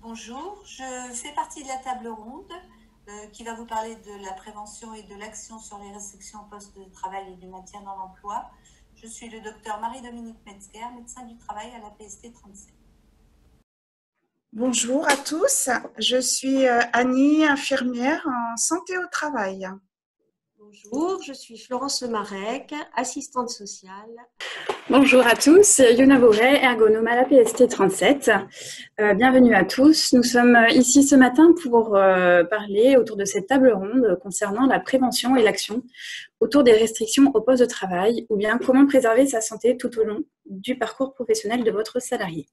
Bonjour, je fais partie de la table ronde qui va vous parler de la prévention et de l'action sur les restrictions au poste de travail et du maintien dans l'emploi. Je suis le docteur Marie-Dominique Metzger, médecin du travail à la PST 37. Bonjour à tous, je suis Annie, infirmière en santé au travail. Bonjour, je suis Florence Lemarec, assistante sociale. Bonjour à tous, Yona Bourret, ergonome à la PST 37. Bienvenue à tous. Nous sommes ici ce matin pour parler autour de cette table ronde concernant la prévention et l'action autour des restrictions au poste de travail ou bien comment préserver sa santé tout au long du parcours professionnel de votre salarié.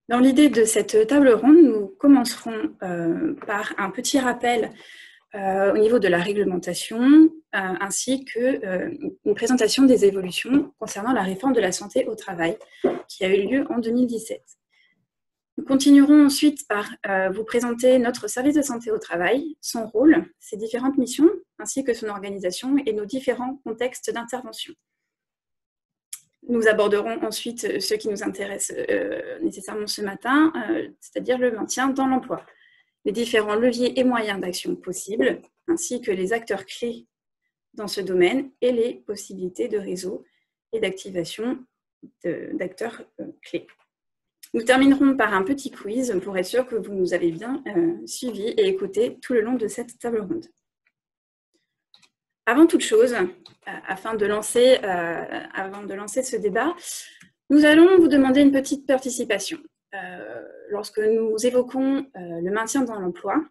Dans l'idée de cette table ronde, nous commencerons par un petit rappel au niveau de la réglementation, ainsi qu'une présentation des évolutions concernant la réforme de la santé au travail qui a eu lieu en 2017. Nous continuerons ensuite par vous présenter notre service de santé au travail, son rôle, ses différentes missions, ainsi que son organisation et nos différents contextes d'intervention. Nous aborderons ensuite ce qui nous intéresse nécessairement ce matin, c'est-à-dire le maintien dans l'emploi, les différents leviers et moyens d'action possibles, ainsi que les acteurs clés dans ce domaine et les possibilités de réseau et d'activation d'acteurs clés. Nous terminerons par un petit quiz pour être sûr que vous nous avez bien suivis et écoutés tout le long de cette table ronde. Avant toute chose, avant de lancer ce débat, nous allons vous demander une petite participation. Lorsque nous évoquons le maintien dans l'emploi,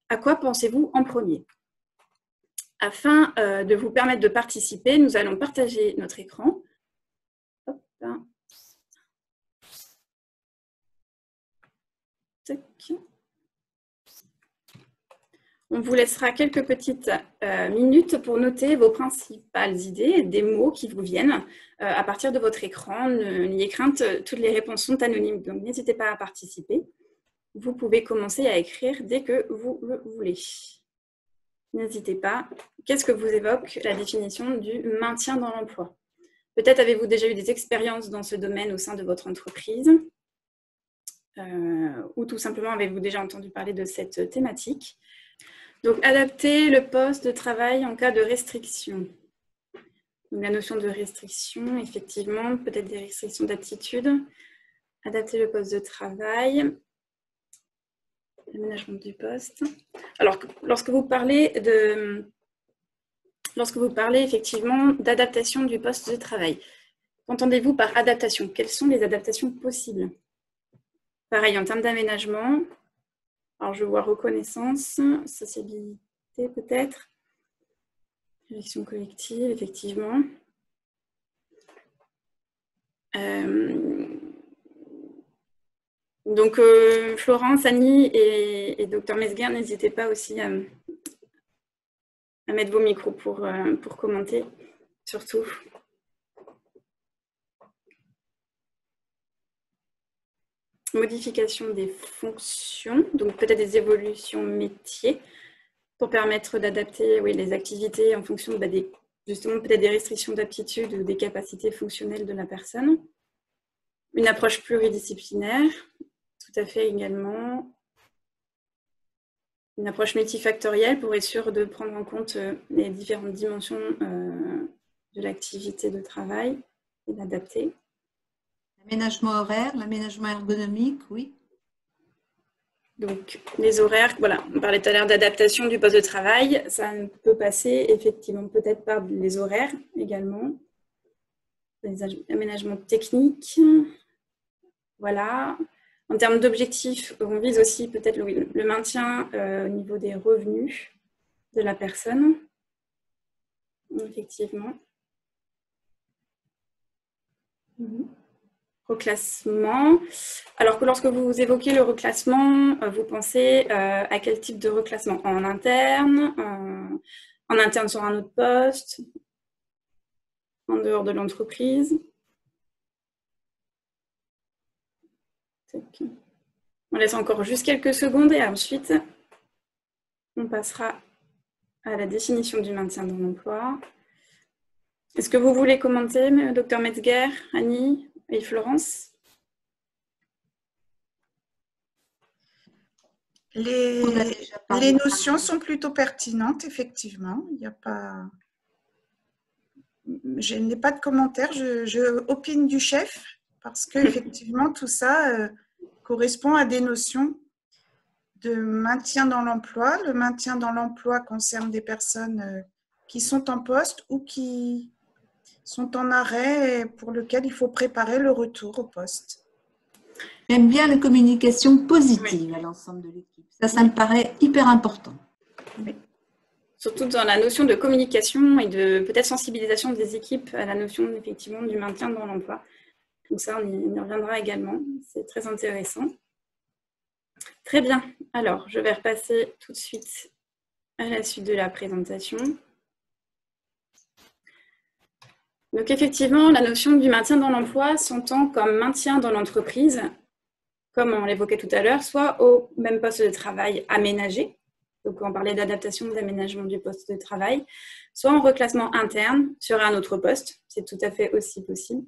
à quoi pensez-vous en premier? Afin de vous permettre de participer, nous allons partager notre écran. Hop, hein. On vous laissera quelques petites minutes pour noter vos principales idées, des mots qui vous viennent à partir de votre écran. N'ayez crainte, toutes les réponses sont anonymes, donc n'hésitez pas à participer. Vous pouvez commencer à écrire dès que vous le voulez. N'hésitez pas. Qu'est-ce que vous évoque la définition du maintien dans l'emploi? Peut-être avez-vous déjà eu des expériences dans ce domaine au sein de votre entreprise ou tout simplement avez-vous déjà entendu parler de cette thématique. Donc, adapter le poste de travail en cas de restriction. Donc, la notion de restriction, effectivement, peut-être des restrictions d'aptitude. Adapter le poste de travail. L'aménagement du poste. Alors, lorsque vous parlez effectivement d'adaptation du poste de travail, qu'entendez-vous par adaptation? Quelles sont les adaptations possibles? Pareil, en termes d'aménagement, alors je vois reconnaissance, sociabilité peut-être, élection collective, effectivement. Donc, Florence, Annie et Dr Metzger, n'hésitez pas aussi à mettre vos micros pour commenter, surtout. Modification des fonctions, donc peut-être des évolutions métiers pour permettre d'adapter les activités en fonction justement peut-être des restrictions d'aptitude ou des capacités fonctionnelles de la personne. Une approche pluridisciplinaire, tout à fait également. Une approche multifactorielle pour être sûr de prendre en compte les différentes dimensions de l'activité de travail et d'adapter. L'aménagement horaire, l'aménagement ergonomique, oui. Donc, les horaires, voilà, on parlait tout à l'heure d'adaptation du poste de travail, ça peut passer effectivement peut-être par les horaires également, les aménagements techniques, voilà. En termes d'objectifs, on vise aussi peut-être le maintien au niveau des revenus de la personne, effectivement. Reclassement. Alors que lorsque vous évoquez le reclassement, vous pensez à quel type de reclassement? En interne sur un autre poste, en dehors de l'entreprise? On laisse encore juste quelques secondes et ensuite on passera à la définition du maintien dans l'emploi. Est-ce que vous voulez commenter, Dr Metzger, Annie et Florence? Les notions sont plutôt pertinentes, effectivement. Il n'y a pas... Je n'ai pas de commentaire, je opine du chef parce qu'effectivement, tout ça correspond à des notions de maintien dans l'emploi. Le maintien dans l'emploi concerne des personnes qui sont en poste ou qui sont en arrêt et pour lesquelles il faut préparer le retour au poste. J'aime bien la communication positive à l'ensemble de l'équipe. Ça me paraît hyper important. Oui. Surtout dans la notion de communication et de peut-être sensibilisation des équipes à la notion effectivement du maintien dans l'emploi. Donc ça, on y reviendra également. C'est très intéressant. Très bien. Alors, je vais repasser tout de suite à la suite de la présentation. Donc effectivement, la notion du maintien dans l'emploi s'entend comme maintien dans l'entreprise, comme on l'évoquait tout à l'heure, soit au même poste de travail aménagé, donc on parlait d'adaptation d'aménagement du poste de travail, soit en reclassement interne sur un autre poste, c'est tout à fait aussi possible,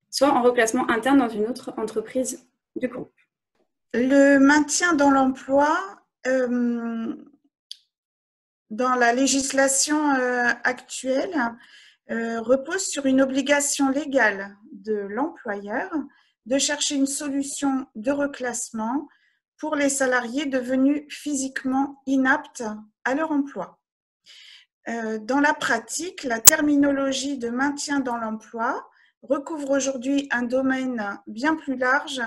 soit en reclassement interne dans une autre entreprise du groupe. Le maintien dans l'emploi, dans la législation actuelle, repose sur une obligation légale de l'employeur de chercher une solution de reclassement pour les salariés devenus physiquement inaptes à leur emploi. Dans la pratique, la terminologie de maintien dans l'emploi recouvre aujourd'hui un domaine bien plus large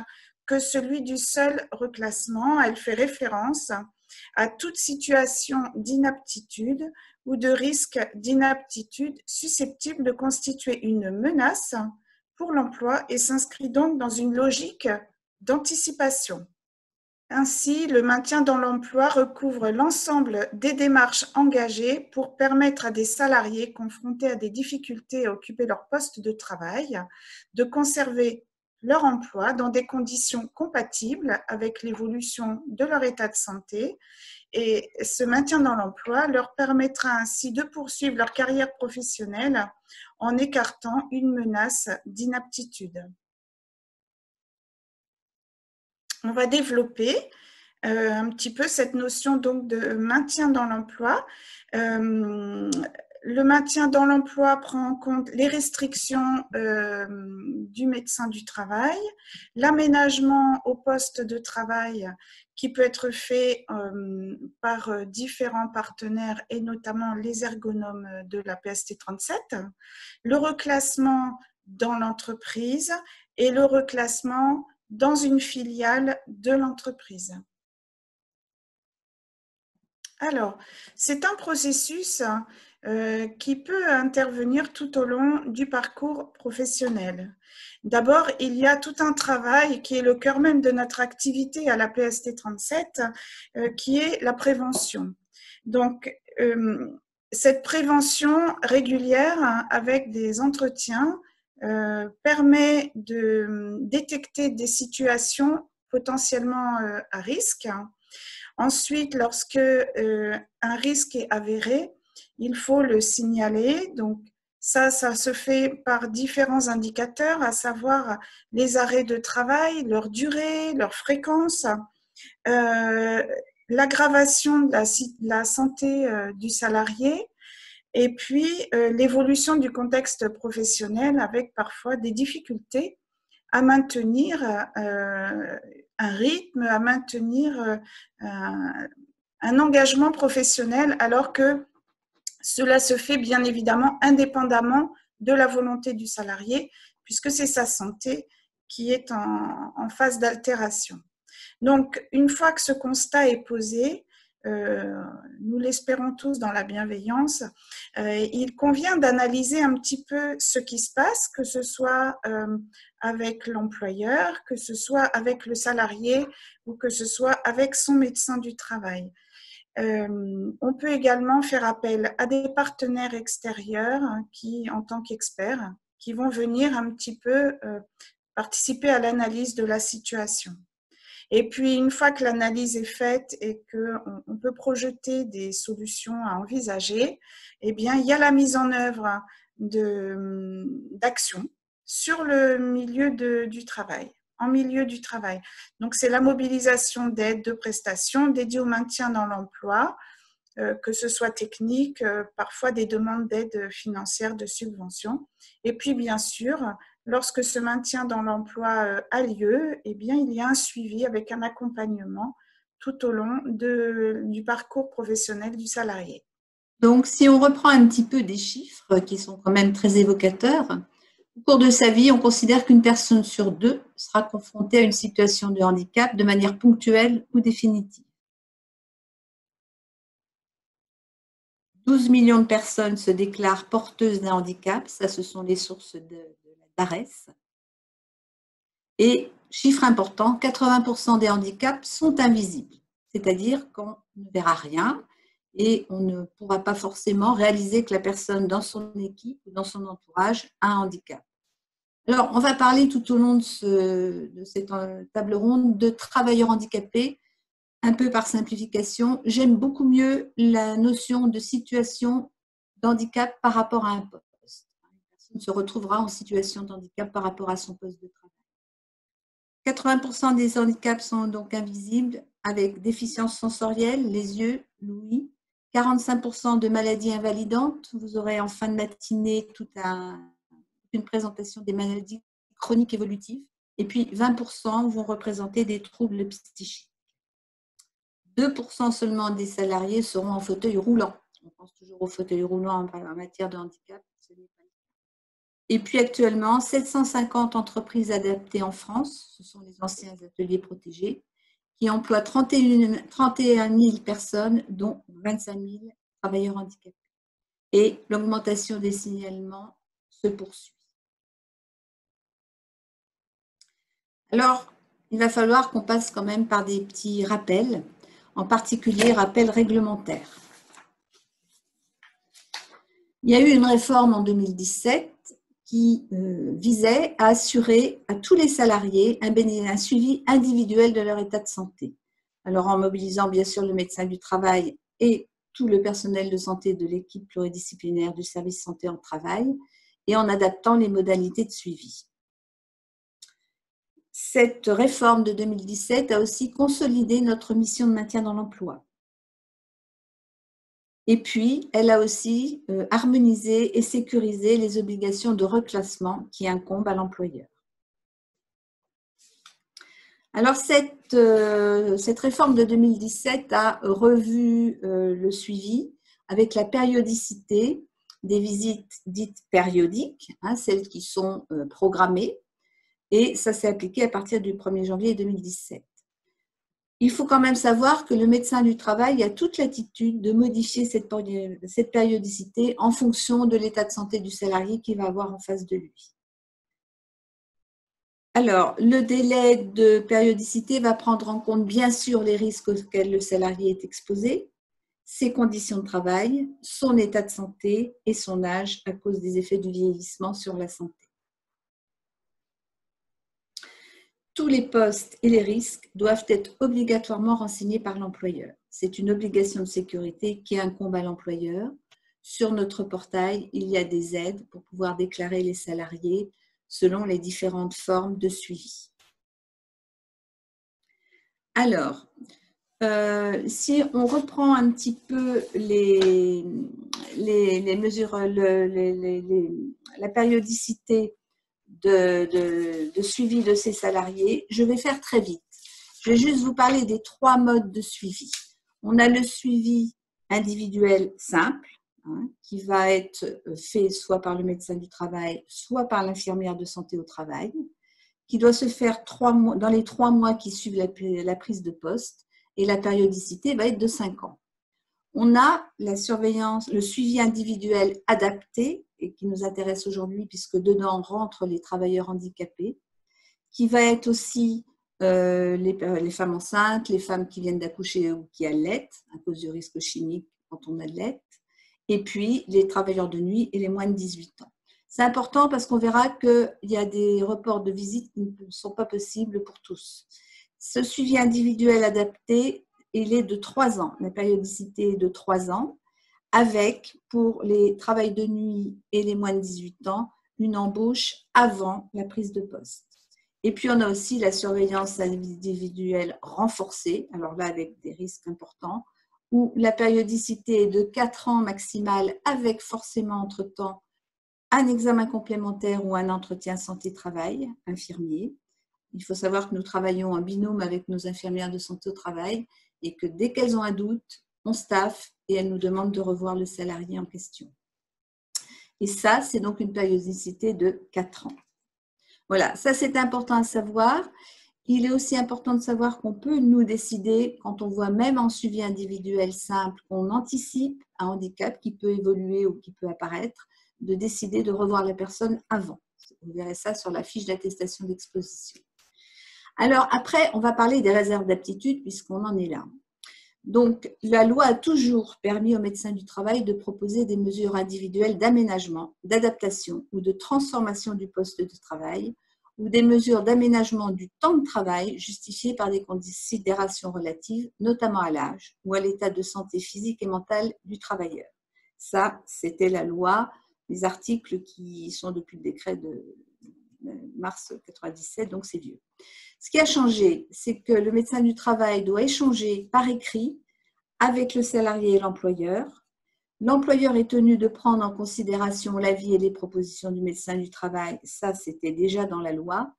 que celui du seul reclassement. Elle fait référence à toute situation d'inaptitude ou de risque d'inaptitude susceptible de constituer une menace pour l'emploi et s'inscrit donc dans une logique d'anticipation. Ainsi, le maintien dans l'emploi recouvre l'ensemble des démarches engagées pour permettre à des salariés confrontés à des difficultés à occuper leur poste de travail de conserver leur emploi dans des conditions compatibles avec l'évolution de leur état de santé. Et ce maintien dans l'emploi leur permettra ainsi de poursuivre leur carrière professionnelle en écartant une menace d'inaptitude. On va développer un petit peu cette notion donc de maintien dans l'emploi. Le maintien dans l'emploi prend en compte les restrictions du médecin du travail, l'aménagement au poste de travail qui peut être fait par différents partenaires et notamment les ergonomes de la PST 37, le reclassement dans l'entreprise et le reclassement dans une filiale de l'entreprise. Alors, c'est un processus qui peut intervenir tout au long du parcours professionnel. D'abord, il y a tout un travail qui est le cœur même de notre activité à la PST 37, qui est la prévention. Donc, cette prévention régulière avec des entretiens permet de détecter des situations potentiellement à risque. Ensuite, lorsque un risque est avéré, il faut le signaler. Donc, ça se fait par différents indicateurs, à savoir les arrêts de travail, leur durée, leur fréquence, l'aggravation de la santé du salarié, et puis l'évolution du contexte professionnel avec parfois des difficultés à maintenir un rythme, à maintenir un engagement professionnel alors que cela se fait bien évidemment indépendamment de la volonté du salarié puisque c'est sa santé qui est en phase d'altération. Donc, une fois que ce constat est posé, nous l'espérons tous dans la bienveillance, il convient d'analyser un petit peu ce qui se passe, que ce soit avec l'employeur, que ce soit avec le salarié ou que ce soit avec son médecin du travail. On peut également faire appel à des partenaires extérieurs qui, en tant qu'experts, qui vont venir un petit peu participer à l'analyse de la situation. Et puis, une fois que l'analyse est faite et qu'on peut projeter des solutions à envisager, eh bien, il y a la mise en œuvre d'actions sur le milieu du travail. en milieu du travail. Donc, c'est la mobilisation d'aides, de prestations dédiées au maintien dans l'emploi, que ce soit technique, parfois des demandes d'aide financière, de subventions. Et puis, bien sûr, lorsque ce maintien dans l'emploi a lieu, eh bien, il y a un suivi avec un accompagnement tout au long du parcours professionnel du salarié. Donc, si on reprend un petit peu des chiffres qui sont quand même très évocateurs, au cours de sa vie, on considère qu'une personne sur 2 sera confrontée à une situation de handicap de manière ponctuelle ou définitive. 12 millions de personnes se déclarent porteuses d'un handicap, ça ce sont les sources de la DARES. Et, chiffre important, 80% des handicaps sont invisibles, c'est-à-dire qu'on ne verra rien et on ne pourra pas forcément réaliser que la personne dans son équipe ou dans son entourage a un handicap. Alors, on va parler tout au long de cette table ronde de travailleurs handicapés, un peu par simplification. J'aime beaucoup mieux la notion de situation d'handicap par rapport à un poste. Une personne se retrouvera en situation de handicap par rapport à son poste de travail. 80% des handicaps sont donc invisibles, avec déficience sensorielle, les yeux, l'ouïe. 45% de maladies invalidantes. Vous aurez en fin de matinée toute une présentation des maladies chroniques évolutives. Et puis 20% vont représenter des troubles psychiques. 2% seulement des salariés seront en fauteuil roulant. On pense toujours au fauteuil roulant en matière de handicap. Et puis actuellement, 750 entreprises adaptées en France, ce sont les anciens ateliers protégés, qui emploient 31 000 personnes, dont 25 000 travailleurs handicapés. Et l'augmentation des signalements se poursuit. Alors, il va falloir qu'on passe quand même par des petits rappels, en particulier rappels réglementaires. Il y a eu une réforme en 2017 qui visait à assurer à tous les salariés un suivi individuel de leur état de santé. Alors, en mobilisant bien sûr le médecin du travail et tout le personnel de santé de l'équipe pluridisciplinaire du service santé en travail et en adaptant les modalités de suivi. Cette réforme de 2017 a aussi consolidé notre mission de maintien dans l'emploi. Et puis, elle a aussi harmonisé et sécurisé les obligations de reclassement qui incombent à l'employeur. Alors, cette réforme de 2017 a revu le suivi avec la périodicité des visites dites périodiques, celles qui sont programmées, et ça s'est appliqué à partir du 1er janvier 2017. Il faut quand même savoir que le médecin du travail a toute latitude de modifier cette périodicité en fonction de l'état de santé du salarié qu'il va avoir en face de lui. Alors, le délai de périodicité va prendre en compte bien sûr les risques auxquels le salarié est exposé, ses conditions de travail, son état de santé et son âge à cause des effets du vieillissement sur la santé. Tous les postes et les risques doivent être obligatoirement renseignés par l'employeur. C'est une obligation de sécurité qui incombe à l'employeur. Sur notre portail, il y a des aides pour pouvoir déclarer les salariés selon les différentes formes de suivi. Alors, si on reprend un petit peu les mesures, la périodicité de suivi de ces salariés, je vais faire très vite. Je vais juste vous parler des 3 modes de suivi. On a le suivi individuel simple, qui va être fait soit par le médecin du travail, soit par l'infirmière de santé au travail, qui doit se faire dans les 3 mois qui suivent la prise de poste, et la périodicité va être de 5 ans. On a la surveillance, le suivi individuel adapté, et qui nous intéresse aujourd'hui puisque dedans rentrent les travailleurs handicapés, qui va être aussi les femmes enceintes, les femmes qui viennent d'accoucher ou qui allaitent à cause du risque chimique quand on allaite, et puis les travailleurs de nuit et les moins de 18 ans. C'est important parce qu'on verra qu'il y a des reports de visite qui ne sont pas possibles pour tous. Ce suivi individuel adapté, il est de 3 ans. La périodicité est de 3 ans, avec, pour les travails de nuit et les moins de 18 ans, une embauche avant la prise de poste. Et puis, on a aussi la surveillance individuelle renforcée, alors là, avec des risques importants, où la périodicité est de 4 ans maximale, avec forcément entre-temps un examen complémentaire ou un entretien santé-travail infirmier. Il faut savoir que nous travaillons en binôme avec nos infirmières de santé au travail et que dès qu'elles ont un doute, on staffe et elles nous demandent de revoir le salarié en question. Et ça, c'est donc une périodicité de 4 ans. Voilà, ça c'est important à savoir. Il est aussi important de savoir qu'on peut nous décider, quand on voit même en suivi individuel simple, qu'on anticipe un handicap qui peut évoluer ou qui peut apparaître, de décider de revoir la personne avant. Vous verrez ça sur la fiche d'attestation d'exposition. Alors après, on va parler des réserves d'aptitude puisqu'on en est là. Donc, la loi a toujours permis aux médecins du travail de proposer des mesures individuelles d'aménagement, d'adaptation ou de transformation du poste de travail ou des mesures d'aménagement du temps de travail justifiées par des considérations relatives, notamment à l'âge ou à l'état de santé physique et mentale du travailleur. Ça, c'était la loi, les articles qui sont depuis le décret de mars 97, donc c'est vieux. Ce qui a changé, c'est que le médecin du travail doit échanger par écrit avec le salarié et l'employeur. L'employeur est tenu de prendre en considération l'avis et les propositions du médecin du travail. Ça, c'était déjà dans la loi.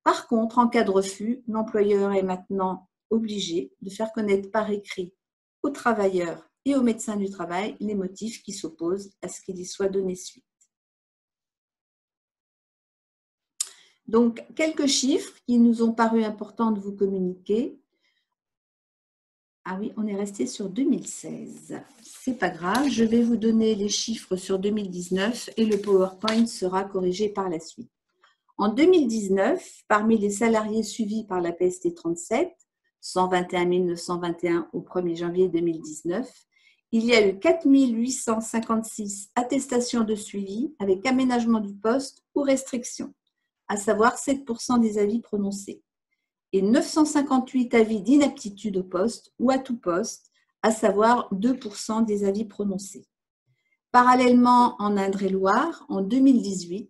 Par contre, en cas de refus, l'employeur est maintenant obligé de faire connaître par écrit au travailleur et au médecin du travail les motifs qui s'opposent à ce qu'il y soit donné suite. Donc, quelques chiffres qui nous ont paru importants de vous communiquer. Ah oui, on est resté sur 2016. C'est pas grave, je vais vous donner les chiffres sur 2019 et le PowerPoint sera corrigé par la suite. En 2019, parmi les salariés suivis par la PST 37, 121 921 au 1er janvier 2019, il y a eu 4 856 attestations de suivi avec aménagement du poste ou restriction, à savoir 7% des avis prononcés, et 958 avis d'inaptitude au poste ou à tout poste, à savoir 2% des avis prononcés. Parallèlement, en Indre-et-Loire, en 2018,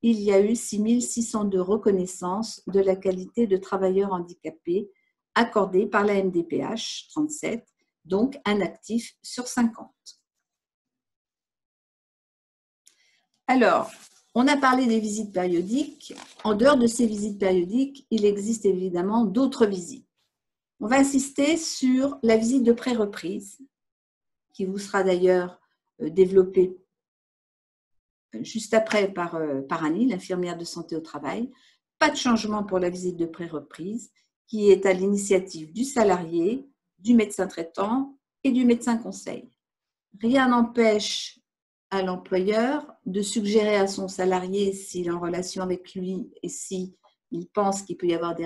il y a eu 6 602 reconnaissances de la qualité de travailleur handicapé accordées par la MDPH 37, donc un actif sur 50. Alors, on a parlé des visites périodiques. En dehors de ces visites périodiques, il existe évidemment d'autres visites. On va insister sur la visite de pré-reprise, qui vous sera d'ailleurs développée juste après par Annie, l'infirmière de santé au travail. Pas de changement pour la visite de pré-reprise, qui est à l'initiative du salarié, du médecin traitant et du médecin conseil. Rien n'empêche à l'employeur de suggérer à son salarié, s'il est en relation avec lui et s'il pense qu'il peut y avoir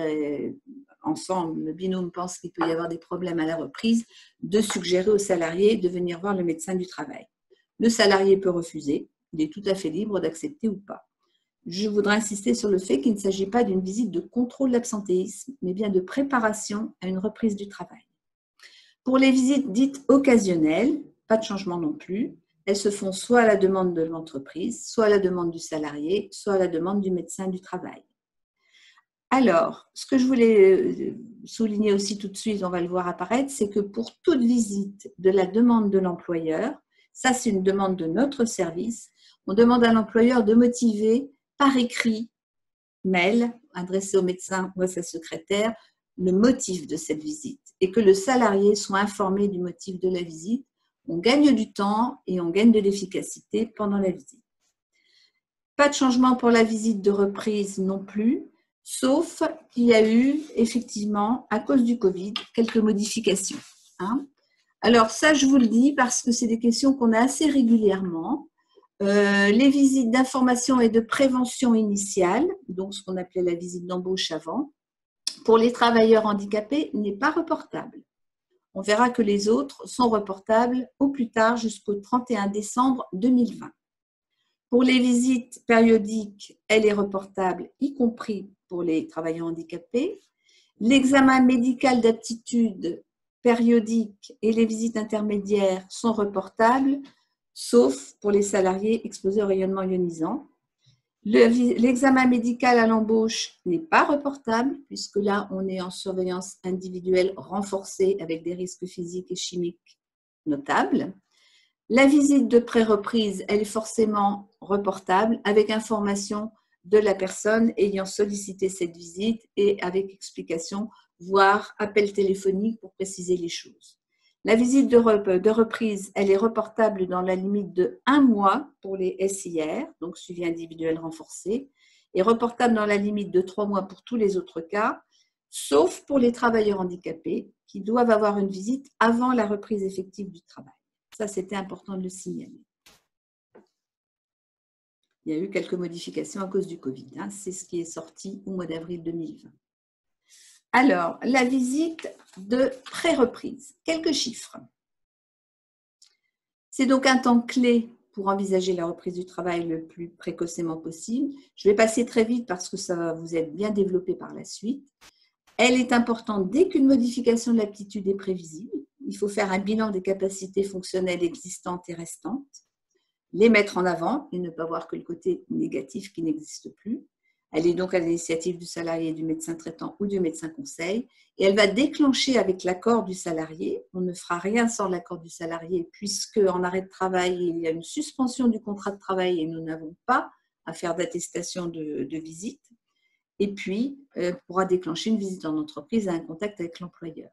ensemble, le binôme pense qu'il peut y avoir des problèmes à la reprise, de suggérer au salarié de venir voir le médecin du travail. Le salarié peut refuser, il est tout à fait libre d'accepter ou pas. Je voudrais insister sur le fait qu'il ne s'agit pas d'une visite de contrôle d'absentéisme, mais bien de préparation à une reprise du travail. Pour les visites dites occasionnelles, pas de changement non plus. Elles se font soit à la demande de l'entreprise, soit à la demande du salarié, soit à la demande du médecin du travail. Alors, ce que je voulais souligner aussi tout de suite, on va le voir apparaître, c'est que pour toute visite de la demande de l'employeur, ça c'est une demande de notre service, on demande à l'employeur de motiver par écrit, mail, adressé au médecin ou à sa secrétaire, le motif de cette visite et que le salarié soit informé du motif de la visite. On gagne du temps et on gagne de l'efficacité pendant la visite. Pas de changement pour la visite de reprise non plus, sauf qu'il y a eu effectivement, à cause du Covid, quelques modifications. Alors ça, je vous le dis parce que c'est des questions qu'on a assez régulièrement. Les visites d'information et de prévention initiale, donc ce qu'on appelait la visite d'embauche avant, pour les travailleurs handicapés, n'est pas reportable. On verra que les autres sont reportables au plus tard jusqu'au 31 décembre 2020. Pour les visites périodiques, elle est reportable, y compris pour les travailleurs handicapés. L'examen médical d'aptitude périodique et les visites intermédiaires sont reportables, sauf pour les salariés exposés au rayonnement ionisant. L'examen médical à l'embauche n'est pas reportable, puisque là, on est en surveillance individuelle renforcée avec des risques physiques et chimiques notables. La visite de pré-reprise, elle est forcément reportable avec information de la personne ayant sollicité cette visite et avec explication, voire appel téléphonique pour préciser les choses. La visite de reprise, elle est reportable dans la limite de 1 mois pour les SIR, donc suivi individuel renforcé, et reportable dans la limite de 3 mois pour tous les autres cas, sauf pour les travailleurs handicapés qui doivent avoir une visite avant la reprise effective du travail. Ça, c'était important de le signaler. Il y a eu quelques modifications à cause du Covid. C'est ce qui est sorti au mois d'avril 2020. Alors, la visite de pré-reprise. Quelques chiffres. C'est donc un temps clé pour envisager la reprise du travail le plus précocement possible. Je vais passer très vite parce que ça va vous être bien développé par la suite. Elle est importante dès qu'une modification de l'aptitude est prévisible. Il faut faire un bilan des capacités fonctionnelles existantes et restantes, les mettre en avant et ne pas voir que le côté négatif qui n'existe plus. Elle est donc à l'initiative du salarié, du médecin traitant ou du médecin conseil et elle va déclencher avec l'accord du salarié. On ne fera rien sans l'accord du salarié puisque en arrêt de travail, il y a une suspension du contrat de travail et nous n'avons pas à faire d'attestation de visite. Et puis, pourra déclencher une visite en entreprise à un contact avec l'employeur.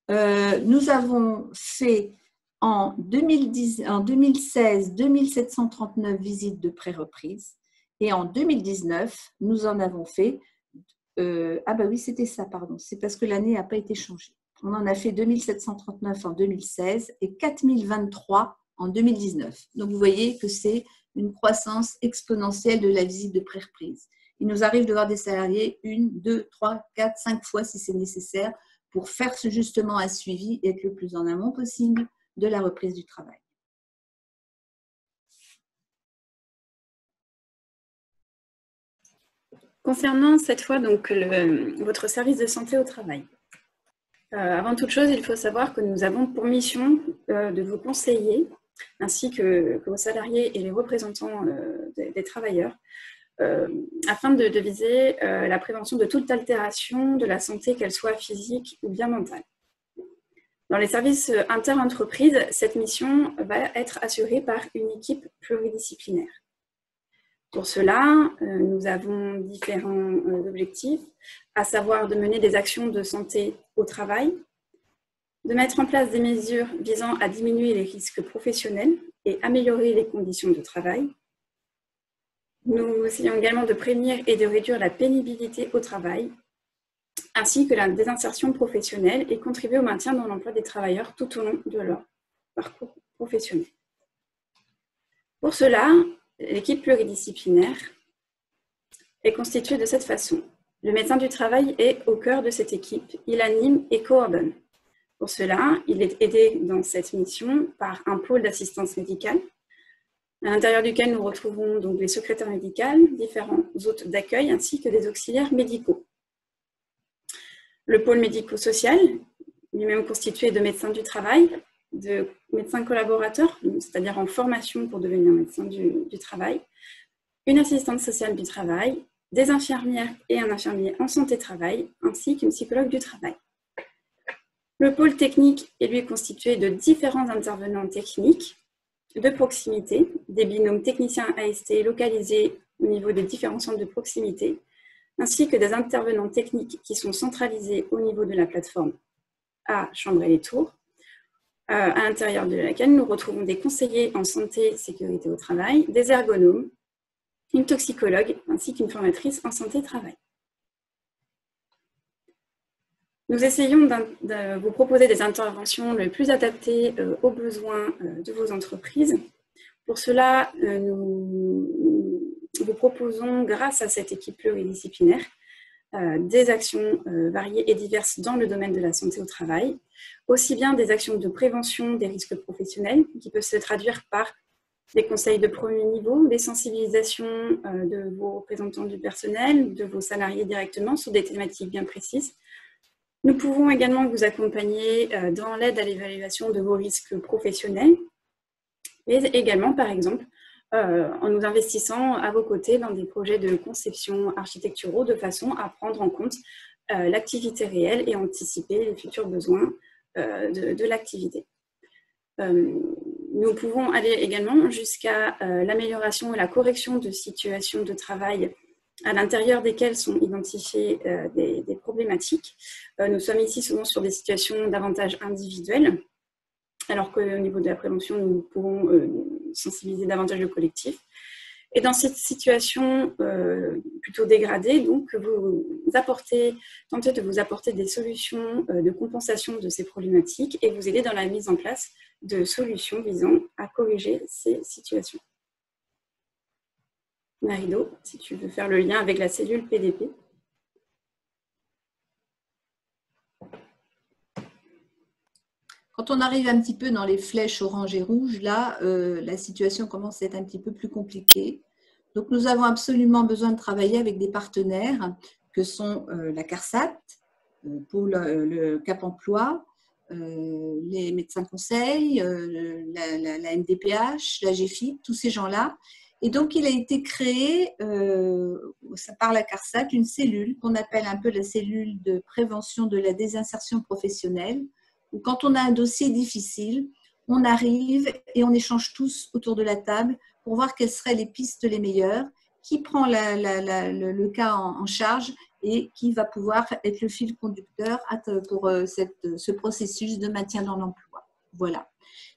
Nous avons fait en 2016 2739 visites de pré-reprise et en 2019, nous en avons fait, ah bah oui, c'était ça, pardon, c'est parce que l'année n'a pas été changée. On en a fait 2739 en 2016 et 4023 en 2019. Donc, vous voyez que c'est une croissance exponentielle de la visite de pré-reprise. Il nous arrive de voir des salariés 1, 2, 3, 4, 5 fois si c'est nécessaire pour faire justement un suivi et être le plus en amont possible de la reprise du travail. Concernant cette fois donc, votre service de santé au travail, avant toute chose, il faut savoir que nous avons pour mission de vous conseiller, ainsi que vos salariés et les représentants des travailleurs, afin de viser la prévention de toute altération de la santé, qu'elle soit physique ou bien mentale. Dans les services inter-entreprises, cette mission va être assurée par une équipe pluridisciplinaire. Pour cela, nous avons différents objectifs, à savoir de mener des actions de santé au travail, de mettre en place des mesures visant à diminuer les risques professionnels et améliorer les conditions de travail. Nous essayons également de prévenir et de réduire la pénibilité au travail, ainsi que la désinsertion professionnelle et contribuer au maintien dans l'emploi des travailleurs tout au long de leur parcours professionnel. Pour cela, l'équipe pluridisciplinaire est constituée de cette façon. Le médecin du travail est au cœur de cette équipe. Il anime et coordonne. Pour cela, il est aidé dans cette mission par un pôle d'assistance médicale, à l'intérieur duquel nous retrouvons donc les secrétaires médicales, différents hôtes d'accueil ainsi que des auxiliaires médicaux. Le pôle médico-social, lui-même constitué de médecins du travail, de médecins collaborateurs, c'est-à-dire en formation pour devenir médecin du travail, une assistante sociale du travail, des infirmières et un infirmier en santé-travail, ainsi qu'une psychologue du travail. Le pôle technique est lui constitué de différents intervenants techniques de proximité, des binômes techniciens AST localisés au niveau des différents centres de proximité, ainsi que des intervenants techniques qui sont centralisés au niveau de la plateforme à Chambray-les-Tours, à l'intérieur de laquelle nous retrouvons des conseillers en santé et sécurité au travail, des ergonomes, une toxicologue ainsi qu'une formatrice en santé-travail. Nous essayons de vous proposer des interventions les plus adaptées aux besoins de vos entreprises. Pour cela, nous vous proposons, grâce à cette équipe pluridisciplinaire, des actions variées et diverses dans le domaine de la santé au travail, aussi bien des actions de prévention des risques professionnels qui peuvent se traduire par des conseils de premier niveau, des sensibilisations de vos représentants du personnel, de vos salariés directement sur des thématiques bien précises. Nous pouvons également vous accompagner dans l'aide à l'évaluation de vos risques professionnels, mais également, par exemple, en nous investissant à vos côtés dans des projets de conception architecturaux de façon à prendre en compte l'activité réelle et anticiper les futurs besoins de l'activité. Nous pouvons aller également jusqu'à l'amélioration et la correction de situations de travail à l'intérieur desquelles sont identifiées des problématiques. Nous sommes ici souvent sur des situations davantage individuelles, alors qu'au niveau de la prévention, nous pouvons sensibiliser davantage le collectif. Et dans cette situation plutôt dégradée, donc, tentez de vous apporter des solutions de compensation de ces problématiques et vous aider dans la mise en place de solutions visant à corriger ces situations. Marido, si tu veux faire le lien avec la cellule PDP. Quand on arrive un petit peu dans les flèches orange et rouge, là, la situation commence à être un petit peu plus compliquée. Donc, nous avons absolument besoin de travailler avec des partenaires que sont la CARSAT, pour le Cap Emploi, les médecins conseils, la MDPH, la GFIP, tous ces gens-là. Et donc, il a été créé par la CARSAT une cellule qu'on appelle un peu la cellule de prévention de la désinsertion professionnelle, où quand on a un dossier difficile, on arrive et on échange tous autour de la table pour voir quelles seraient les pistes les meilleures, qui prend le cas en charge et qui va pouvoir être le fil conducteur pour ce processus de maintien dans l'emploi. Voilà.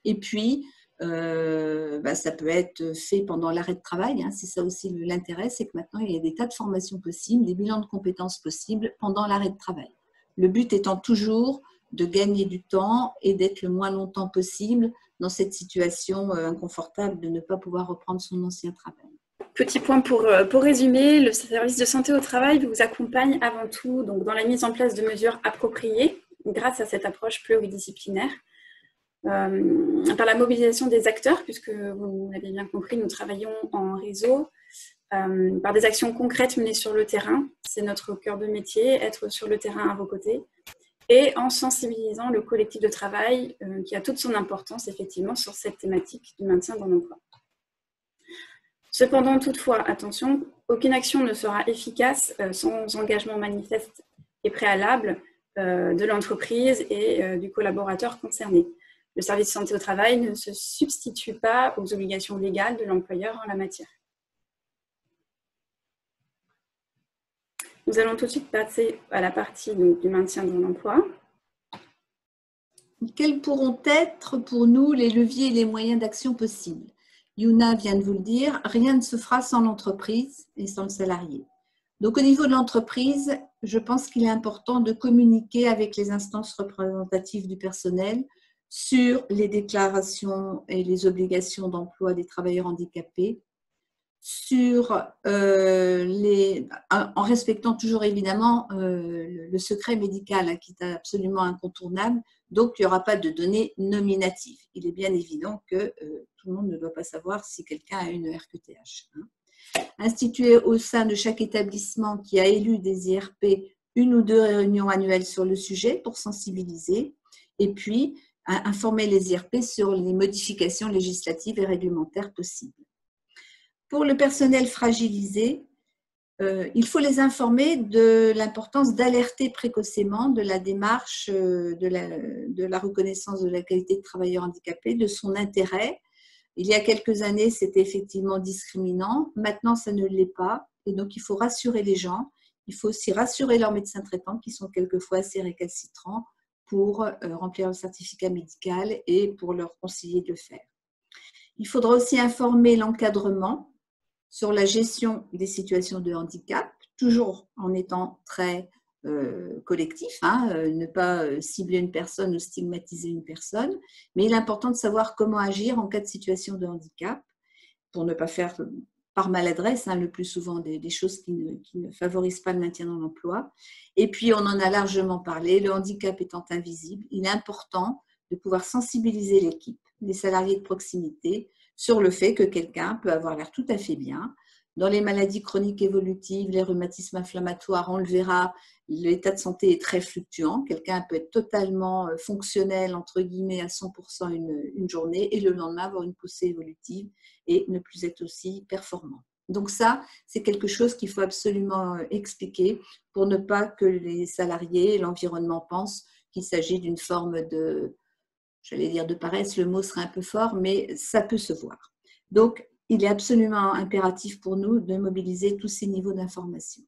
Et puis, ça peut être fait pendant l'arrêt de travail. Hein, c'est ça aussi l'intérêt, c'est que maintenant, il y a des tas de formations possibles, des bilans de compétences possibles pendant l'arrêt de travail. Le but étant toujours de gagner du temps et d'être le moins longtemps possible dans cette situation inconfortable de ne pas pouvoir reprendre son ancien travail. Petit point pour résumer, le service de santé au travail vous accompagne avant tout donc, dans la mise en place de mesures appropriées grâce à cette approche pluridisciplinaire, par la mobilisation des acteurs, puisque vous l'avez bien compris, nous travaillons en réseau, par des actions concrètes menées sur le terrain, c'est notre cœur de métier, être sur le terrain à vos côtés, et en sensibilisant le collectif de travail qui a toute son importance effectivement sur cette thématique du maintien dans l'emploi. Cependant, toutefois, attention, aucune action ne sera efficace sans engagement manifeste et préalable de l'entreprise et du collaborateur concerné. Le service de santé au travail ne se substitue pas aux obligations légales de l'employeur en la matière. Nous allons tout de suite passer à la partie donc, du maintien dans l'emploi. Quels pourront être pour nous les leviers et les moyens d'action possibles? Yuna vient de vous le dire, rien ne se fera sans l'entreprise et sans le salarié. Donc au niveau de l'entreprise, je pense qu'il est important de communiquer avec les instances représentatives du personnel sur les déclarations et les obligations d'emploi des travailleurs handicapés, en respectant toujours évidemment le secret médical qui est absolument incontournable, donc il n'y aura pas de données nominatives. Il est bien évident que tout le monde ne doit pas savoir si quelqu'un a une RQTH. Instituer au sein de chaque établissement qui a élu des IRP une ou deux réunions annuelles sur le sujet pour sensibiliser et puis informer les IRP sur les modifications législatives et réglementaires possibles. Pour le personnel fragilisé, il faut les informer de l'importance d'alerter précocement de la démarche de la reconnaissance de la qualité de travailleur handicapé, de son intérêt. Il y a quelques années, c'était effectivement discriminant. Maintenant, ça ne l'est pas. Et donc, il faut rassurer les gens. Il faut aussi rassurer leurs médecins traitants qui sont quelquefois assez récalcitrants pour remplir le certificat médical et pour leur conseiller de le faire. Il faudra aussi informer l'encadrement sur la gestion des situations de handicap, toujours en étant très collectif, ne pas cibler une personne ou stigmatiser une personne, mais il est important de savoir comment agir en cas de situation de handicap pour ne pas faire par maladresse le plus souvent des choses qui ne favorisent pas le maintien dans l'emploi. Et puis, on en a largement parlé, le handicap étant invisible, il est important de pouvoir sensibiliser l'équipe, les salariés de proximité, sur le fait que quelqu'un peut avoir l'air tout à fait bien, Dans les maladies chroniques évolutives, les rhumatismes inflammatoires, on le verra, l'état de santé est très fluctuant. Quelqu'un peut être totalement fonctionnel, entre guillemets, à 100% une journée et le lendemain avoir une poussée évolutive et ne plus être aussi performant. Donc ça, c'est quelque chose qu'il faut absolument expliquer pour ne pas que les salariés et l'environnement pensent qu'il s'agit d'une forme de, j'allais dire de paresse, le mot serait un peu fort, mais ça peut se voir. Donc, il est absolument impératif pour nous de mobiliser tous ces niveaux d'information.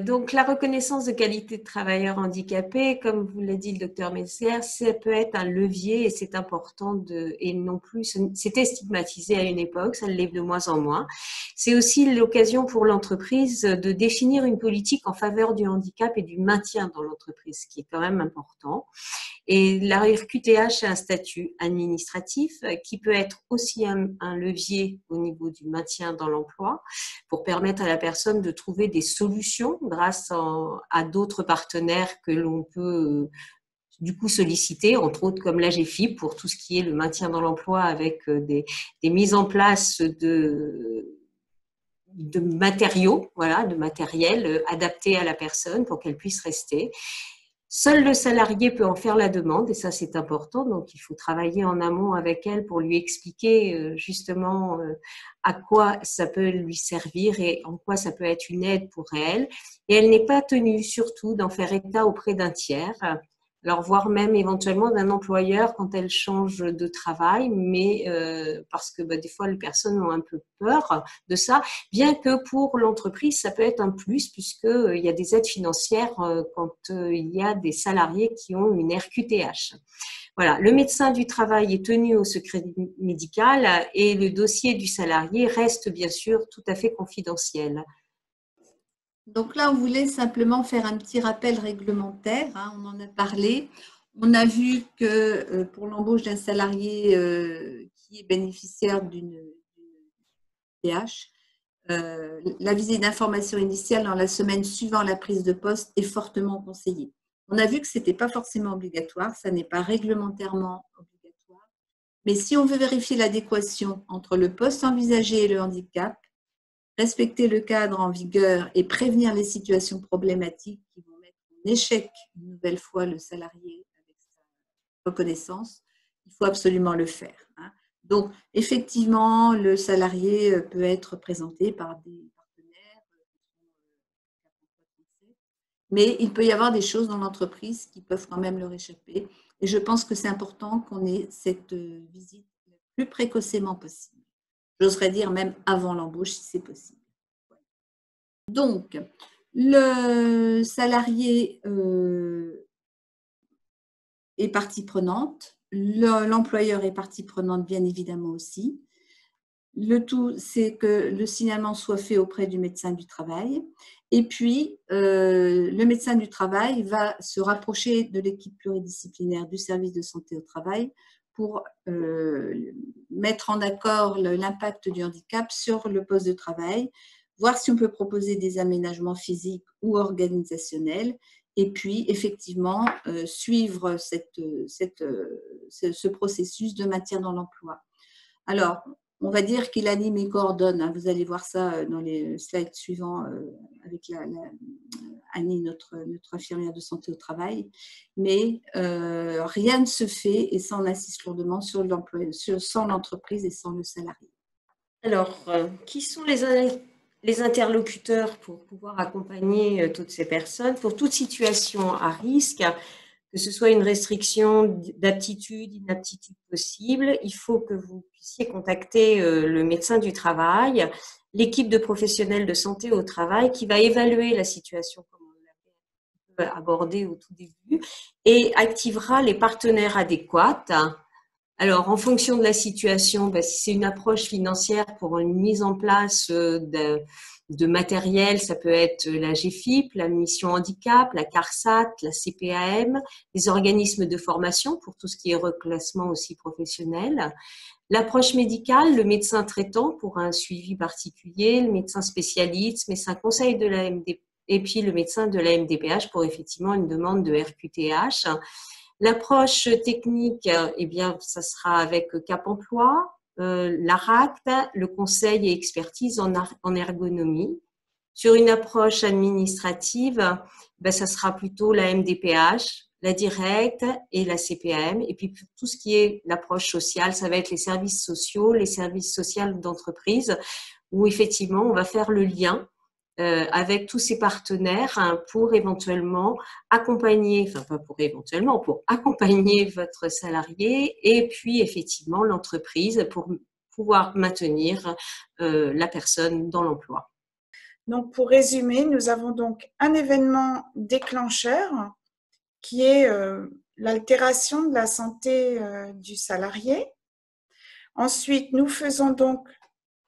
Donc, la reconnaissance de qualité de travailleurs handicapés, comme vous l'a dit le docteur Metzger, ça peut être un levier et c'est important et non plus, c'était stigmatisé à une époque, ça l'est de moins en moins. C'est aussi l'occasion pour l'entreprise de définir une politique en faveur du handicap et du maintien dans l'entreprise, ce qui est quand même important. Et la RQTH a un statut administratif qui peut être aussi un levier au niveau du maintien dans l'emploi pour permettre à la personne de trouver des solutions grâce à d'autres partenaires que l'on peut du coup solliciter, entre autres comme l'AGFIP pour tout ce qui est le maintien dans l'emploi avec des mises en place de matériaux, voilà, de matériel adapté à la personne pour qu'elle puisse rester. Seul le salarié peut en faire la demande et ça c'est important, donc il faut travailler en amont avec elle pour lui expliquer justement à quoi ça peut lui servir et en quoi ça peut être une aide pour elle. Et elle n'est pas tenue surtout d'en faire état auprès d'un tiers, alors voire même éventuellement d'un employeur quand elle change de travail, mais parce que des fois les personnes ont un peu peur de ça, bien que pour l'entreprise ça peut être un plus puisqu'il y a des aides financières quand il y a des salariés qui ont une RQTH. Voilà, le médecin du travail est tenu au secret médical et le dossier du salarié reste bien sûr tout à fait confidentiel. Donc là, on voulait simplement faire un petit rappel réglementaire, hein, on en a parlé. On a vu que pour l'embauche d'un salarié qui est bénéficiaire d'une TH, la visite d'information initiale dans la semaine suivant la prise de poste est fortement conseillée. On a vu que ce n'était pas forcément obligatoire, ça n'est pas réglementairement obligatoire, mais si on veut vérifier l'adéquation entre le poste envisagé et le handicap, respecter le cadre en vigueur et prévenir les situations problématiques qui vont mettre en échec une nouvelle fois le salarié avec sa reconnaissance, il faut absolument le faire. Hein. Donc, effectivement, le salarié peut être présenté par des partenaires, mais il peut y avoir des choses dans l'entreprise qui peuvent quand même leur échapper. Et je pense que c'est important qu'on ait cette visite le plus précocement possible. J'oserais dire même avant l'embauche si c'est possible. Donc, le salarié est partie prenante, l'employeur est partie prenante bien évidemment aussi. Le tout, c'est que le signalement soit fait auprès du médecin du travail. Et puis, le médecin du travail va se rapprocher de l'équipe pluridisciplinaire du service de santé au travail pour mettre en accord l'impact du handicap sur le poste de travail, voir si on peut proposer des aménagements physiques ou organisationnels, et puis effectivement suivre ce processus de maintien dans l'emploi. Alors, on va dire qu'il anime et coordonne, hein, vous allez voir ça dans les slides suivants avec Annie, notre infirmière de santé au travail, mais rien ne se fait, et ça on insiste lourdement, sans l'entreprise et sans le salarié. Alors, qui sont les interlocuteurs pour pouvoir accompagner toutes ces personnes pour toute situation à risque, que ce soit une restriction d'aptitude, inaptitude possible, il faut que vous puissiez contacter le médecin du travail, l'équipe de professionnels de santé au travail qui va évaluer la situation comme on l'avait abordé au tout début et activera les partenaires adéquats. Alors, en fonction de la situation, si c'est une approche financière pour une mise en place de matériel, ça peut être la GFIP, la mission handicap, la CARSAT, la CPAM, les organismes de formation pour tout ce qui est reclassement aussi professionnel. L'approche médicale, le médecin traitant pour un suivi particulier, le médecin spécialiste, médecin conseil de la MDPH et puis le médecin de la MDPH pour effectivement une demande de RQTH. L'approche technique, eh bien, ça sera avec Cap Emploi, l'ARACT, le conseil et expertise en ergonomie. Sur une approche administrative, ça sera plutôt la MDPH, la directe et la CPAM. Et puis, pour tout ce qui est l'approche sociale, ça va être les services sociaux, les services sociaux d'entreprise, où effectivement, on va faire le lien avec tous ces partenaires pour éventuellement accompagner, enfin pas pour éventuellement, pour accompagner votre salarié et puis effectivement l'entreprise pour pouvoir maintenir la personne dans l'emploi. Donc, pour résumer, nous avons donc un événement déclencheur qui est l'altération de la santé du salarié. Ensuite, nous faisons donc,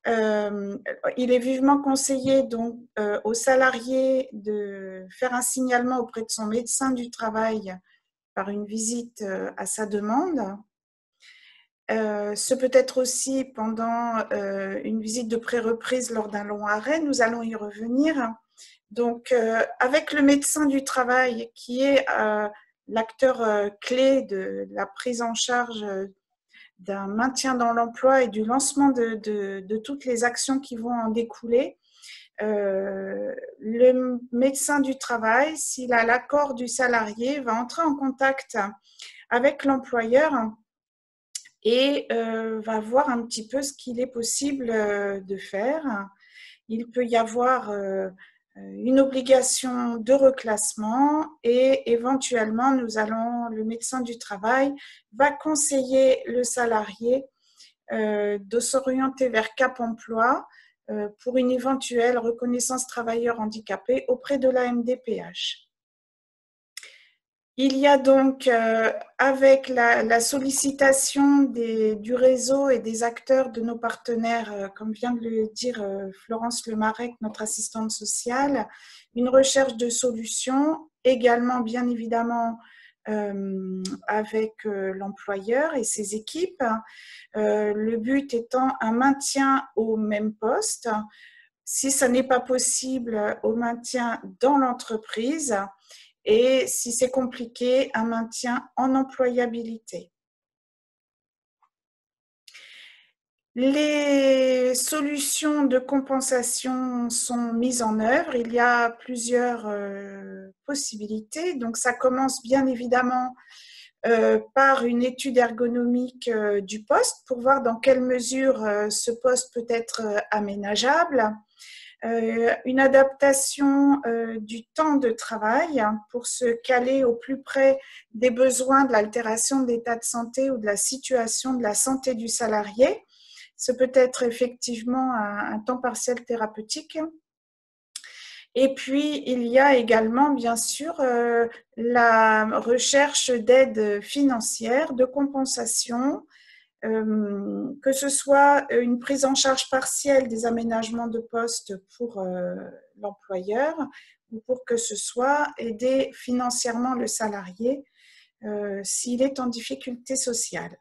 il est vivement conseillé donc aux salariés de faire un signalement auprès de son médecin du travail par une visite à sa demande. Ce peut être aussi pendant une visite de pré-reprise lors d'un long arrêt, nous allons y revenir. Donc, avec le médecin du travail qui est l'acteur clé de la prise en charge d'un maintien dans l'emploi et du lancement de toutes les actions qui vont en découler, le médecin du travail, s'il a l'accord du salarié, va entrer en contact avec l'employeur et va voir un petit peu ce qu'il est possible de faire. Il peut y avoir une obligation de reclassement et éventuellement, le médecin du travail va conseiller le salarié de s'orienter vers Cap Emploi pour une éventuelle reconnaissance travailleur handicapé auprès de la MDPH. Il y a donc, avec la sollicitation du réseau et des acteurs de nos partenaires, comme vient de le dire Florence Lemarec, notre assistante sociale, une recherche de solutions, également bien évidemment avec l'employeur et ses équipes. Le but étant un maintien au même poste, si ça n'est pas possible, au maintien dans l'entreprise, et si c'est compliqué, un maintien en employabilité. Les solutions de compensation sont mises en œuvre. Il y a plusieurs possibilités. Donc, ça commence bien évidemment par une étude ergonomique du poste pour voir dans quelle mesure ce poste peut être aménageable. Une adaptation du temps de travail pour se caler au plus près des besoins de l'altération de l'état de santé ou de la situation de la santé du salarié. Ce peut être effectivement un temps partiel thérapeutique. Et puis, il y a également, bien sûr, la recherche d'aide financière, de compensation, que ce soit une prise en charge partielle des aménagements de poste pour l'employeur ou pour que ce soit aider financièrement le salarié s'il est en difficulté sociale.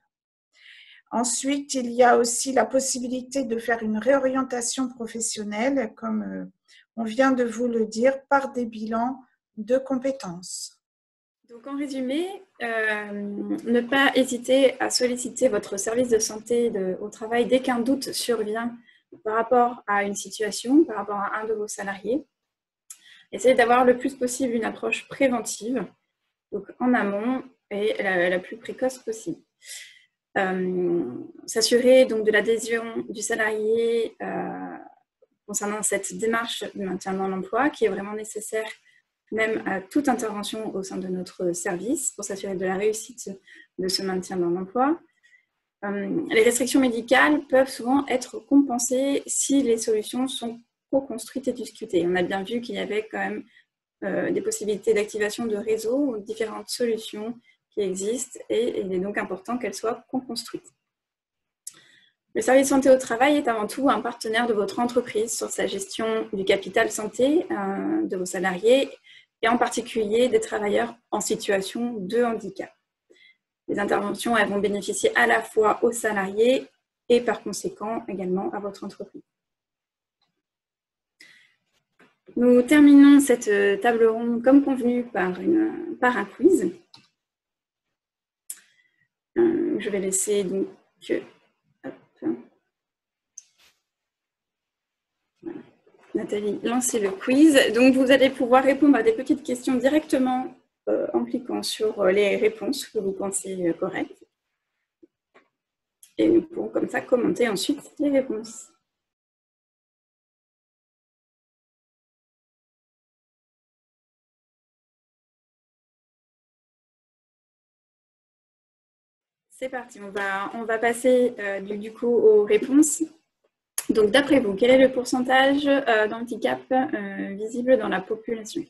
Ensuite, il y a aussi la possibilité de faire une réorientation professionnelle, comme on vient de vous le dire, par des bilans de compétences. Donc, en résumé, ne pas hésiter à solliciter votre service de santé au travail dès qu'un doute survient par rapport à une situation, par rapport à un de vos salariés. Essayez d'avoir le plus possible une approche préventive, donc en amont et la plus précoce possible. S'assurer donc de l'adhésion du salarié concernant cette démarche de maintien dans l'emploi qui est vraiment nécessaire même à toute intervention au sein de notre service pour s'assurer de la réussite de ce maintien dans l'emploi. Les restrictions médicales peuvent souvent être compensées si les solutions sont co-construites et discutées. On a bien vu qu'il y avait quand même des possibilités d'activation de réseaux ou différentes solutions qui existent et il est donc important qu'elles soient co-construites. Le service santé au travail est avant tout un partenaire de votre entreprise sur sa gestion du capital santé de vos salariés et en particulier des travailleurs en situation de handicap. Les interventions elles vont bénéficier à la fois aux salariés et par conséquent également à votre entreprise. Nous terminons cette table ronde comme convenu par un quiz. Je vais laisser donc Nathalie lancer le quiz. Donc, vous allez pouvoir répondre à des petites questions directement en cliquant sur les réponses que vous pensez correctes. Et nous pourrons comme ça commenter ensuite les réponses. C'est parti, on va passer du coup aux réponses. Donc, d'après vous, quel est le pourcentage d'handicap visible dans la population?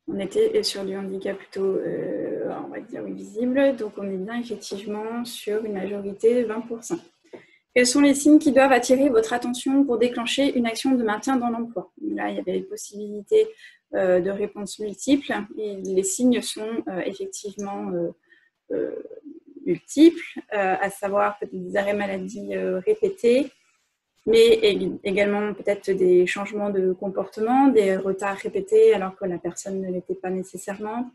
On était sur du handicap plutôt, on va dire, oui, visible. Donc, on est bien effectivement sur une majorité de 20%. Quels sont les signes qui doivent attirer votre attention pour déclencher une action de maintien dans l'emploi? Là, il y avait possibilité de réponses multiples. Et les signes sont effectivement multiples, à savoir des arrêts maladie répétés, mais également peut-être des changements de comportement, des retards répétés alors que la personne ne l'était pas nécessairement,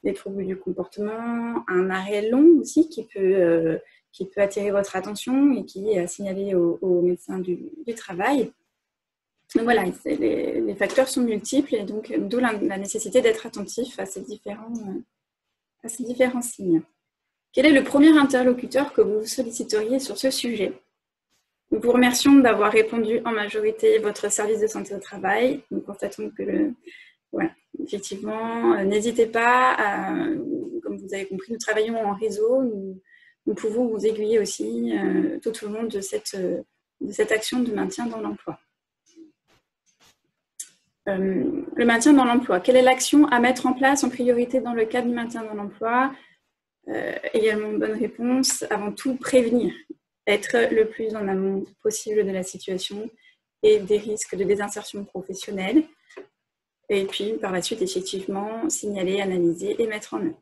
des troubles du comportement, un arrêt long aussi qui peut attirer votre attention et qui est signalé au médecin du travail. Donc voilà, les facteurs sont multiples et donc d'où la nécessité d'être attentif à ces différents signes. Quel est le premier interlocuteur que vous solliciteriez sur ce sujet? Nous vous remercions d'avoir répondu en majorité votre service de santé au travail. Nous constatons que, voilà, effectivement, n'hésitez pas, comme vous avez compris, nous travaillons en réseau. Nous pouvons vous aiguiller aussi tout au long de cette action de maintien dans l'emploi. Le maintien dans l'emploi. Quelle est l'action à mettre en place en priorité dans le cadre du maintien dans l'emploi? Également une bonne réponse. Avant tout, prévenir. Être le plus en amont possible de la situation et des risques de désinsertion professionnelle. Et puis, par la suite, effectivement, signaler, analyser et mettre en œuvre.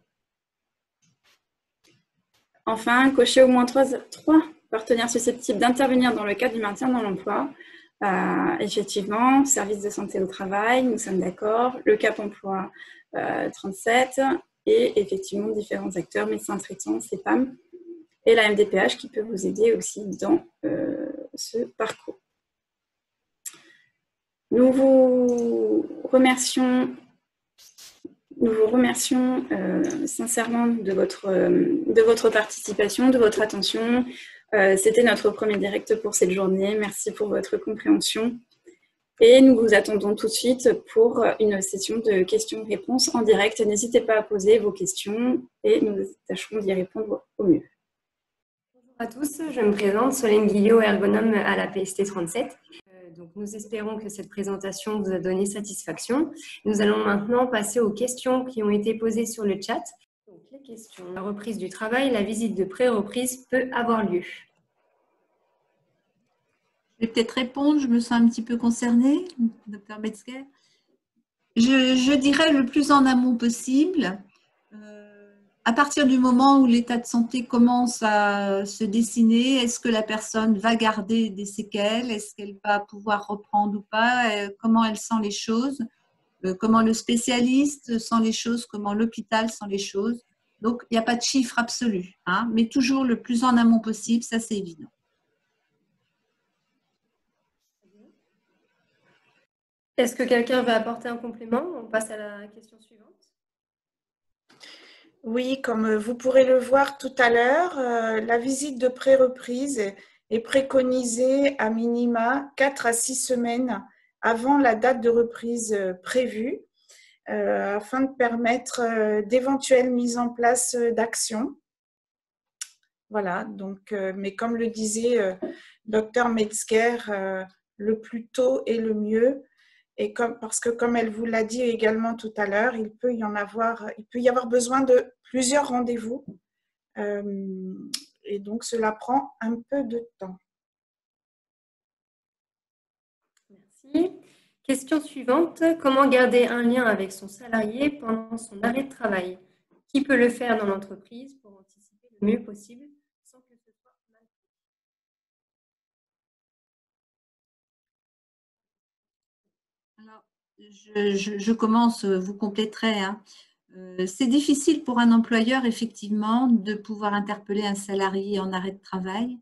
Enfin, cocher au moins 3 partenaires susceptibles d'intervenir dans le cadre du maintien dans l'emploi. Effectivement, service de santé au travail, nous sommes d'accord, le Cap Emploi 37 et effectivement différents acteurs, médecins traitants, CEPAM et la MDPH qui peut vous aider aussi dans ce parcours. Nous vous remercions sincèrement de votre participation, de votre attention. C'était notre premier direct pour cette journée. Merci pour votre compréhension. Et nous vous attendons tout de suite pour une session de questions-réponses en direct. N'hésitez pas à poser vos questions et nous tâcherons d'y répondre au mieux. Bonjour à tous, je me présente, Solène Guillot, ergonome à la PST 37. Donc nous espérons que cette présentation vous a donné satisfaction. Nous allons maintenant passer aux questions qui ont été posées sur le chat. Donc les questions. La reprise du travail, la visite de pré-reprise peut avoir lieu. Je vais peut-être répondre, je me sens un petit peu concernée, Dr Metzger. Je dirais le plus en amont possible. À partir du moment où l'état de santé commence à se dessiner, est-ce que la personne va garder des séquelles? Est-ce qu'elle va pouvoir reprendre ou pas? Comment elle sent les choses? Comment le spécialiste sent les choses? Comment l'hôpital sent les choses? Donc, il n'y a pas de chiffre absolu, hein, mais toujours le plus en amont possible, ça c'est évident. Est-ce que quelqu'un veut apporter un complément? On passe à la question suivante. Oui, comme vous pourrez le voir tout à l'heure, la visite de pré-reprise est préconisée à minima 4 à 6 semaines avant la date de reprise prévue, afin de permettre d'éventuelles mises en place d'actions. Voilà, donc, mais comme le disait Dr Metzger, le plus tôt est le mieux. Et parce que comme elle vous l'a dit également tout à l'heure, il peut y avoir besoin de plusieurs rendez-vous. Et donc, cela prend un peu de temps. Merci. Question suivante. Comment garder un lien avec son salarié pendant son arrêt de travail? Qui peut le faire dans l'entreprise pour anticiper le mieux possible sans que ce soit mal pris? Alors, je commence, vous compléterez, hein. C'est difficile pour un employeur, effectivement, de pouvoir interpeller un salarié en arrêt de travail.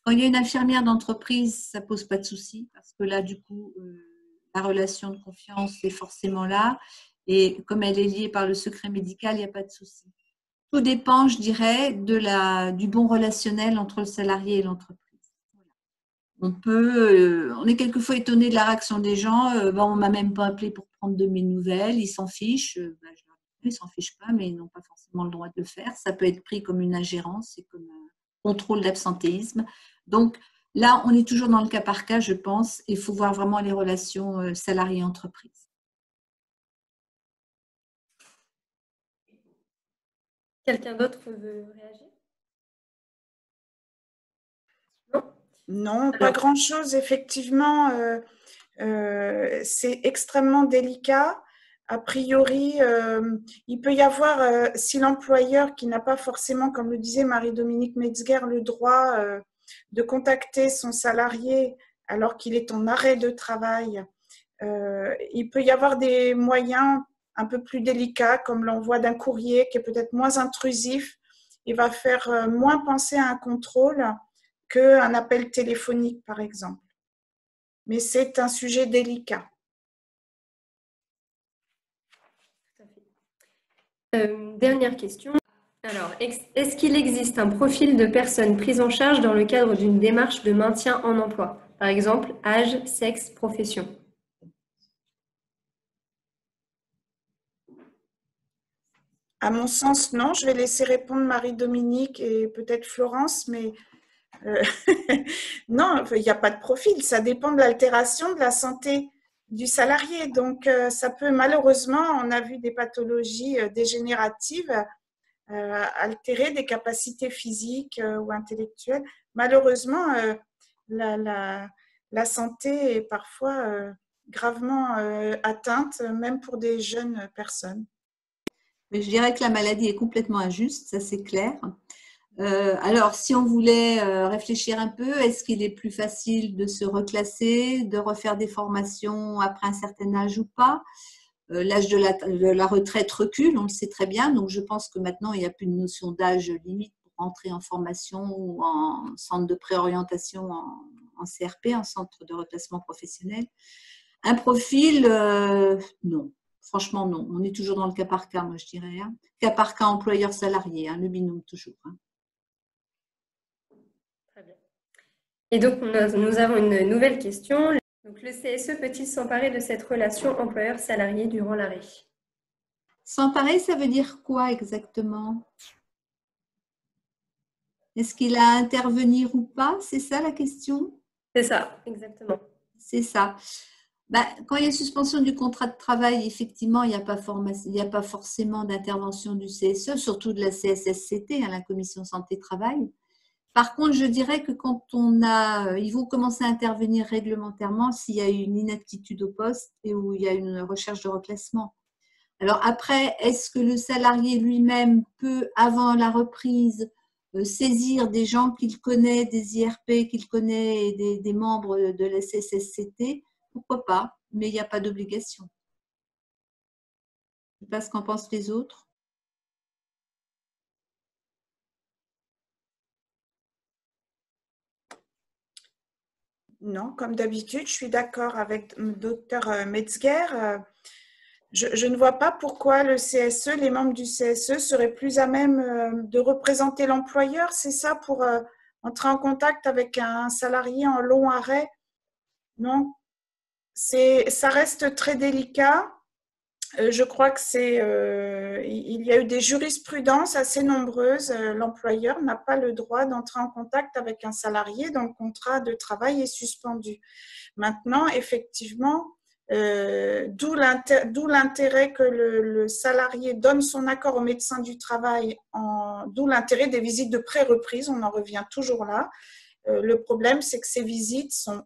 Quand il y a une infirmière d'entreprise, ça ne pose pas de souci parce que là, du coup, la relation de confiance est forcément là. Et comme elle est liée par le secret médical, il n'y a pas de souci. Tout dépend, je dirais, du bon relationnel entre le salarié et l'entreprise. On est quelquefois étonné de la réaction des gens. On ne m'a même pas appelé pour prendre de mes nouvelles, ils s'en fichent. Je leur dis, ils ne s'en fichent pas, mais ils n'ont pas forcément le droit de le faire. Ça peut être pris comme une ingérence et comme un contrôle d'absentéisme. Donc là, on est toujours dans le cas par cas, je pense. Il faut voir vraiment les relations salarié-entreprise. Quelqu'un d'autre veut réagir? Non, pas grand-chose. Effectivement, c'est extrêmement délicat. A priori, il peut y avoir, si l'employeur qui n'a pas forcément, comme le disait Marie-Dominique Metzger, le droit de contacter son salarié alors qu'il est en arrêt de travail, il peut y avoir des moyens un peu plus délicats, comme l'envoi d'un courrier qui est peut-être moins intrusif et va faire moins penser à un contrôle qu'un appel téléphonique, par exemple. Mais c'est un sujet délicat. Dernière question. Alors, est-ce qu'il existe un profil de personnes prises en charge dans le cadre d'une démarche de maintien en emploi? Par exemple, âge, sexe, profession. À mon sens, non. Je vais laisser répondre Marie-Dominique et peut-être Florence, mais non, il n'y a pas de profil. Ça dépend de l'altération de la santé du salarié. Donc, ça peut malheureusement, on a vu des pathologies dégénératives altérer des capacités physiques ou intellectuelles. Malheureusement, la santé est parfois gravement atteinte, même pour des jeunes personnes. Mais je dirais que la maladie est complètement injuste, ça c'est clair. Alors, si on voulait réfléchir un peu, est-ce qu'il est plus facile de se reclasser, de refaire des formations après un certain âge ou pas? L'âge de la retraite recule, on le sait très bien, donc je pense que maintenant il n'y a plus de notion d'âge limite pour entrer en formation ou en centre de préorientation, en CRP, en centre de reclassement professionnel. Un profil, non. Franchement, non. On est toujours dans le cas par cas, moi je dirais. Hein. Cas par cas employeur-salarié, hein, le binôme toujours. Hein. Très bien. Et donc, nous avons une nouvelle question. Donc, le CSE peut-il s'emparer de cette relation employeur-salarié durant l'arrêt? S'emparer, ça veut dire quoi exactement? Est-ce qu'il a à intervenir ou pas? C'est ça la question? C'est ça, exactement. C'est ça. Quand il y a suspension du contrat de travail, effectivement, il n'y a pas forcément d'intervention du CSE, surtout de la CSSCT, hein, la Commission Santé-Travail. Par contre, je dirais que quand ils vont commencer à intervenir réglementairement s'il y a une inaptitude au poste et où il y a une recherche de reclassement. Alors après, est-ce que le salarié lui-même peut, avant la reprise, saisir des gens qu'il connaît, des IRP qu'il connaît et des membres de la CSSCT? Pourquoi pas, mais il n'y a pas d'obligation. Je ne sais pas ce qu'en pensent les autres. Non, comme d'habitude, je suis d'accord avec le docteur Metzger. Je ne vois pas pourquoi le CSE, les membres du CSE seraient plus à même de représenter l'employeur. C'est ça pour entrer en contact avec un salarié en long arrêt? Non, ça reste très délicat. Je crois que il y a eu des jurisprudences assez nombreuses. L'employeur n'a pas le droit d'entrer en contact avec un salarié dont le contrat de travail est suspendu. Maintenant, effectivement, d'où l'intérêt que le salarié donne son accord au médecin du travail, d'où l'intérêt des visites de pré-reprise, on en revient toujours là. Le problème, c'est que ces visites sont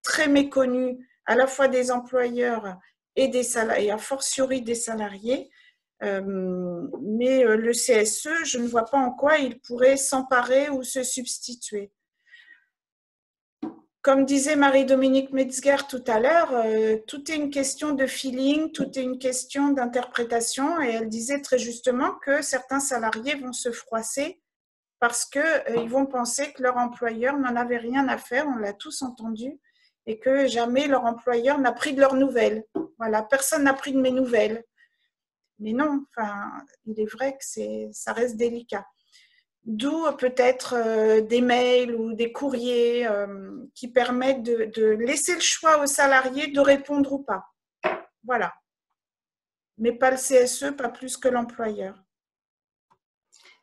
très méconnues à la fois des employeurs et des salariés, a fortiori des salariés. Mais le CSE, je ne vois pas en quoi il pourrait s'emparer ou se substituer. Comme disait Marie-Dominique Metzger tout à l'heure, tout est une question de feeling, tout est une question d'interprétation, et elle disait très justement que certains salariés vont se froisser parce qu'ils vont penser que leur employeur n'en avait rien à faire, on l'a tous entendu, et que jamais leur employeur n'a pris de leurs nouvelles. Voilà, personne n'a pris de mes nouvelles. Mais non, enfin, il est vrai que ça reste délicat. D'où peut-être des mails ou des courriers qui permettent de laisser le choix aux salariés de répondre ou pas. Voilà. Mais pas le CSE, pas plus que l'employeur.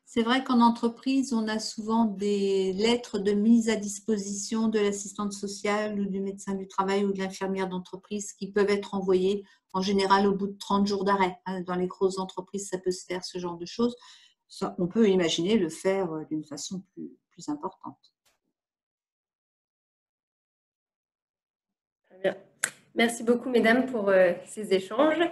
C'est vrai qu'en entreprise, on a souvent des lettres de mise à disposition de l'assistante sociale ou du médecin du travail ou de l'infirmière d'entreprise qui peuvent être envoyées en général au bout de 30 jours d'arrêt. Dans les grosses entreprises, ça peut se faire, ce genre de choses. On peut imaginer le faire d'une façon plus importante. Très bien. Merci beaucoup, mesdames, pour ces échanges.